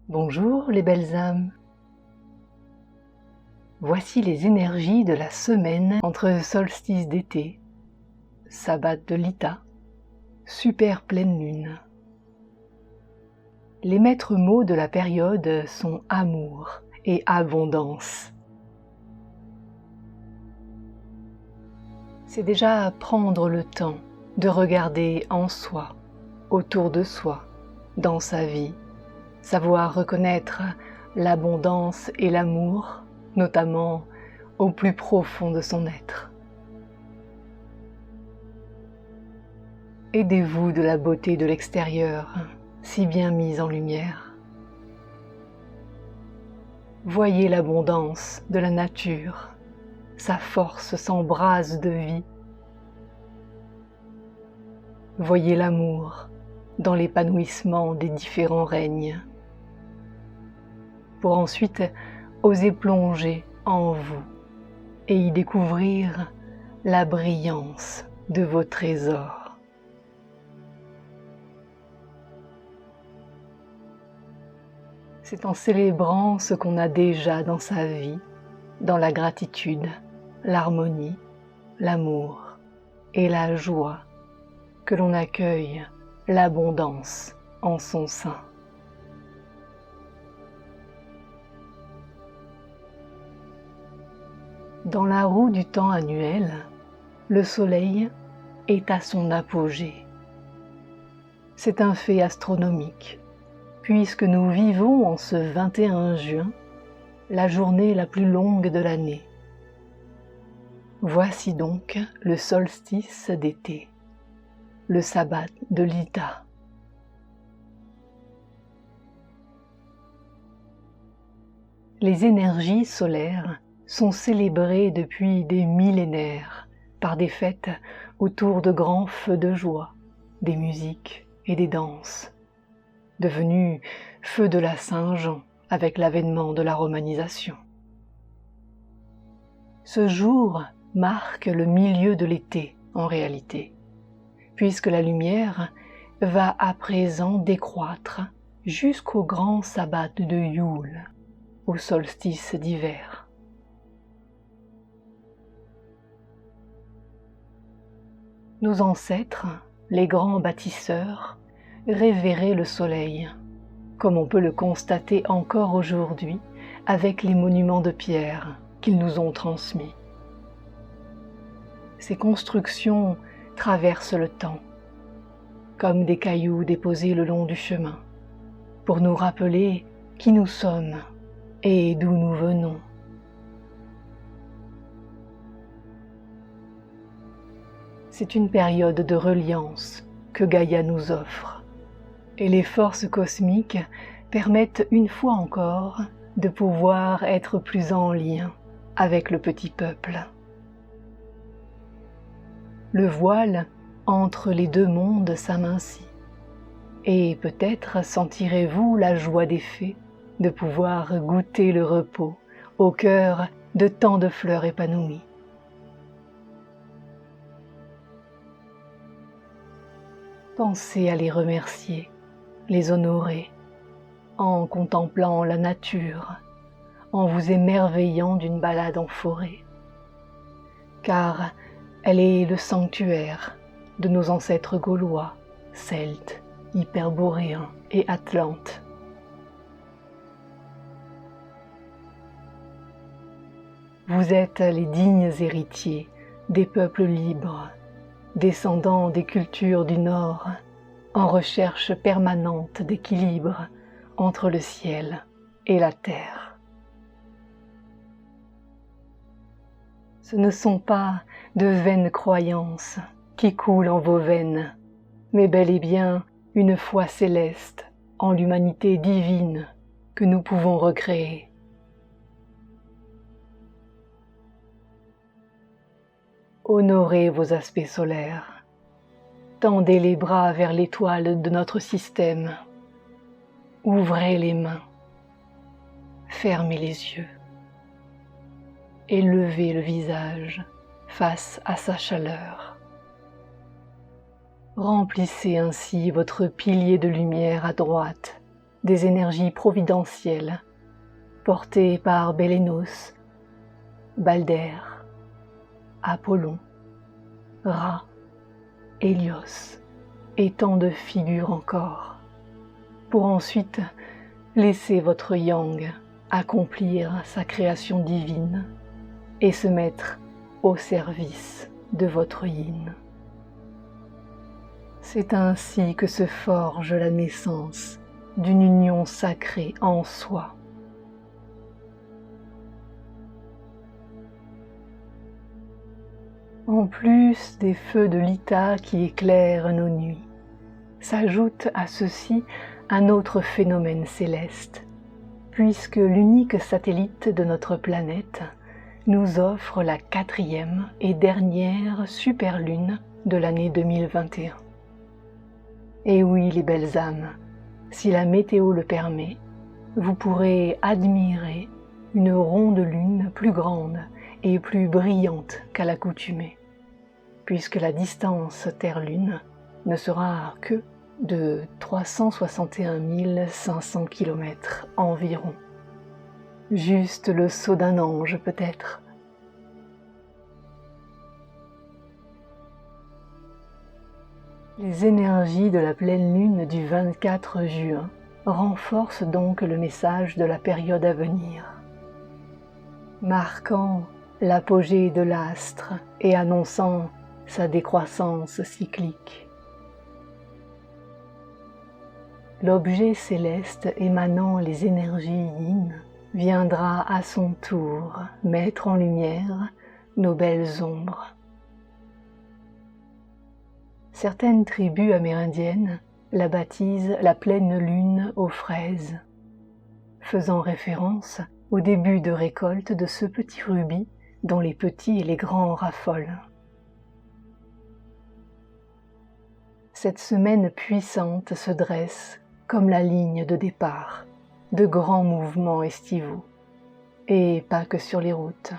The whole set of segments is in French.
Bonjour les belles âmes. Voici les énergies de la semaine entre solstice d'été, sabbat de Lita, super pleine lune. Les maîtres mots de la période sont amour et abondance. C'est déjà prendre le temps de regarder en soi, autour de soi, dans sa vie, savoir reconnaître l'abondance et l'amour, notamment au plus profond de son être. Aidez-vous de la beauté de l'extérieur, si bien mise en lumière. Voyez l'abondance de la nature, sa force s'embrase de vie. Voyez l'amour dans l'épanouissement des différents règnes, pour ensuite oser plonger en vous et y découvrir la brillance de vos trésors. C'est en célébrant ce qu'on a déjà dans sa vie, dans la gratitude, l'harmonie, l'amour et la joie, que l'on accueille l'abondance en son sein. Dans la roue du temps annuel, le soleil est à son apogée. C'est un fait astronomique, puisque nous vivons en ce 21 juin, la journée la plus longue de l'année. Voici donc le solstice d'été, le sabbat de Lita. Les énergies solaires sont célébrées depuis des millénaires par des fêtes autour de grands feux de joie, des musiques et des danses, devenus feux de la Saint-Jean avec l'avènement de la romanisation. Ce jour marque le milieu de l'été en réalité, puisque la lumière va à présent décroître jusqu'au grand sabbat de Yule, au solstice d'hiver. Nos ancêtres, les grands bâtisseurs, révéraient le soleil, comme on peut le constater encore aujourd'hui avec les monuments de pierre qu'ils nous ont transmis. Ces constructions traversent le temps, comme des cailloux déposés le long du chemin, pour nous rappeler qui nous sommes et d'où nous venons. C'est une période de reliance que Gaïa nous offre, et les forces cosmiques permettent une fois encore de pouvoir être plus en lien avec le petit peuple. Le voile entre les deux mondes s'amincit, et peut-être sentirez-vous la joie des fées de pouvoir goûter le repos au cœur de tant de fleurs épanouies. Pensez à les remercier, les honorer, en contemplant la nature, en vous émerveillant d'une balade en forêt, car elle est le sanctuaire de nos ancêtres gaulois, celtes, hyperboréens et atlantes. Vous êtes les dignes héritiers des peuples libres, descendants des cultures du Nord, en recherche permanente d'équilibre entre le ciel et la terre. Ce ne sont pas de vaines croyances qui coulent en vos veines, mais bel et bien une foi céleste en l'humanité divine que nous pouvons recréer. Honorez vos aspects solaires, tendez les bras vers l'étoile de notre système, ouvrez les mains, fermez les yeux et levez le visage face à sa chaleur. Remplissez ainsi votre pilier de lumière à droite des énergies providentielles portées par Bélénos, Balder, Apollon, Ra, Hélios et tant de figures encore, pour ensuite laisser votre yang accomplir sa création divine et se mettre au service de votre yin. C'est ainsi que se forge la naissance d'une union sacrée en soi. En plus des feux de l'Ita qui éclairent nos nuits, s'ajoute à ceci un autre phénomène céleste, puisque l'unique satellite de notre planète nous offre la 4e et dernière superlune de l'année 2021. Et oui, les belles âmes, si la météo le permet, vous pourrez admirer une ronde lune plus grande et plus brillante qu'à l'accoutumée, puisque la distance Terre-Lune ne sera que de 361 500 km environ. Juste le saut d'un ange peut-être. Les énergies de la pleine lune du 24 juin renforcent donc le message de la période à venir, marquant l'apogée de l'astre et annonçant sa décroissance cyclique. L'objet céleste émanant les énergies yin viendra à son tour mettre en lumière nos belles ombres. Certaines tribus amérindiennes la baptisent la pleine lune aux fraises, faisant référence au début de récolte de ce petit rubis dont les petits et les grands raffolent. Cette semaine puissante se dresse comme la ligne de départ de grands mouvements estivaux, et pas que sur les routes,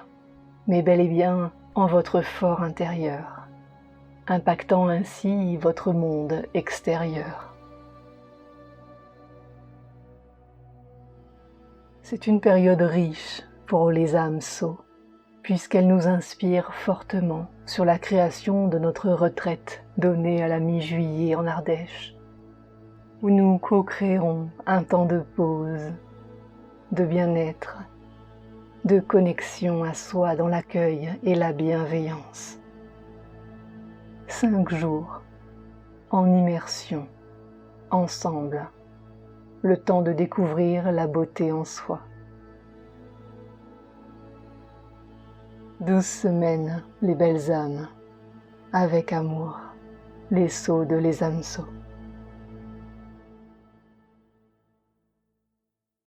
mais bel et bien en votre fort intérieur, impactant ainsi votre monde extérieur. C'est une période riche pour les âmes Sceaux, puisqu'elle nous inspire fortement sur la création de notre retraite donnée à la mi-juillet en Ardèche, où nous co-créerons un temps de pause, de bien-être, de connexion à soi dans l'accueil et la bienveillance. 5 jours en immersion, ensemble, le temps de découvrir la beauté en soi. 12 semaines, les belles âmes, avec amour, les Sceaux de les âmes Sceaux.